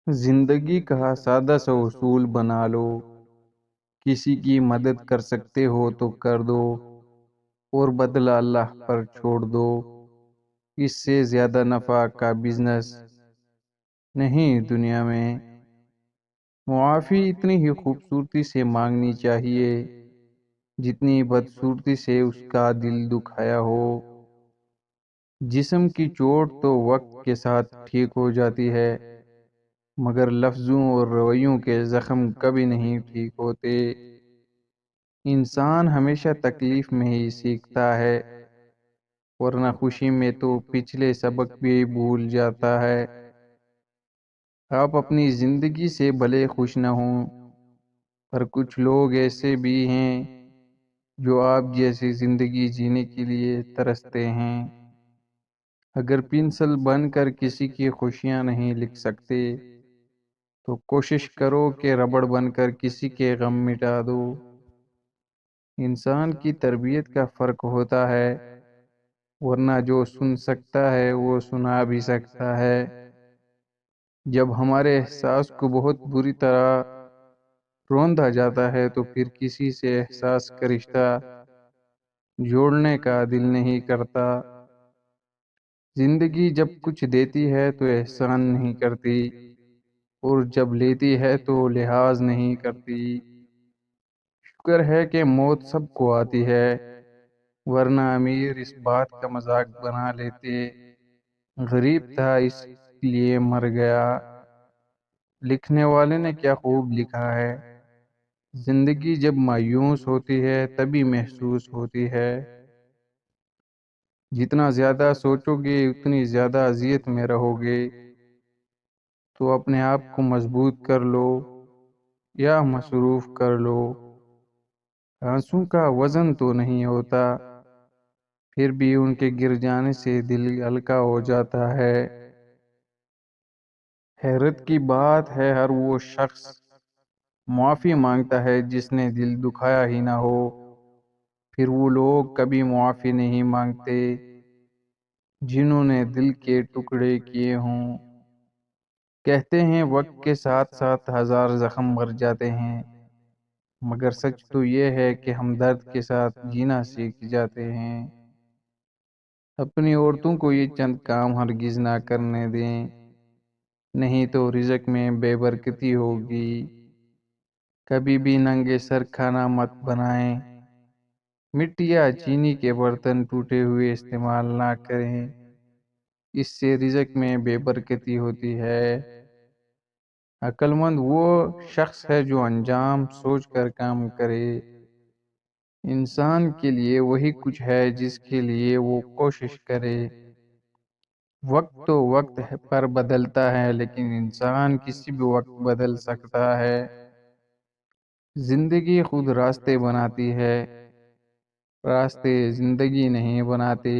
زندگی کا سادہ سا اصول بنا لو، کسی کی مدد کر سکتے ہو تو کر دو اور بدلہ اللہ پر چھوڑ دو۔ اس سے زیادہ نفع کا بزنس نہیں دنیا میں۔ معافی اتنی ہی خوبصورتی سے مانگنی چاہیے جتنی بدصورتی سے اس کا دل دکھایا ہو۔ جسم کی چوٹ تو وقت کے ساتھ ٹھیک ہو جاتی ہے، مگر لفظوں اور رویوں کے زخم کبھی نہیں ٹھیک ہوتے۔ انسان ہمیشہ تکلیف میں ہی سیکھتا ہے، ورنہ خوشی میں تو پچھلے سبق بھی بھول جاتا ہے۔ آپ اپنی زندگی سے بھلے خوش نہ ہوں، پر کچھ لوگ ایسے بھی ہیں جو آپ جیسی زندگی جینے کے لیے ترستے ہیں۔ اگر پنسل بن کر کسی کی خوشیاں نہیں لکھ سکتے تو کوشش کرو کہ ربڑ بن کر کسی کے غم مٹا دو۔ انسان کی تربیت کا فرق ہوتا ہے، ورنہ جو سن سکتا ہے وہ سنا بھی سکتا ہے۔ جب ہمارے احساس کو بہت بری طرح روندا جاتا ہے تو پھر کسی سے احساس کا رشتہ جوڑنے کا دل نہیں کرتا۔ زندگی جب کچھ دیتی ہے تو احسان نہیں کرتی، اور جب لیتی ہے تو لحاظ نہیں کرتی۔ شکر ہے کہ موت سب کو آتی ہے، ورنہ امیر اس بات کا مذاق بنا لیتے غریب تھا اس لیے مر گیا۔ لکھنے والے نے کیا خوب لکھا ہے، زندگی جب مایوس ہوتی ہے تبھی محسوس ہوتی ہے۔ جتنا زیادہ سوچو گے اتنی زیادہ اذیت میں رہو گے، تو اپنے آپ کو مضبوط کر لو یا مصروف کر لو۔ آنسوں کا وزن تو نہیں ہوتا، پھر بھی ان کے گر جانے سے دل ہلکا ہو جاتا ہے۔ حیرت کی بات ہے ہر وہ شخص معافی مانگتا ہے جس نے دل دکھایا ہی نہ ہو، پھر وہ لوگ کبھی معافی نہیں مانگتے جنہوں نے دل کے ٹکڑے کیے ہوں۔ کہتے ہیں وقت کے ساتھ ساتھ ہزار زخم بھر جاتے ہیں، مگر سچ تو یہ ہے کہ ہم درد کے ساتھ جینا سیکھ جاتے ہیں۔ اپنی عورتوں کو یہ چند کام ہرگز نہ کرنے دیں، نہیں تو رزق میں بے برکتی ہوگی۔ کبھی بھی ننگے سر کھانا مت بنائیں، مٹی یا چینی کے برتن ٹوٹے ہوئے استعمال نہ کریں، اس سے رزق میں بے برکتی ہوتی ہے۔ عقل مند وہ شخص ہے جو انجام سوچ کر کام کرے۔ انسان کے لیے وہی کچھ ہے جس کے لیے وہ کوشش کرے۔ وقت تو وقت پر بدلتا ہے، لیکن انسان کسی بھی وقت بدل سکتا ہے۔ زندگی خود راستے بناتی ہے، راستے زندگی نہیں بناتے۔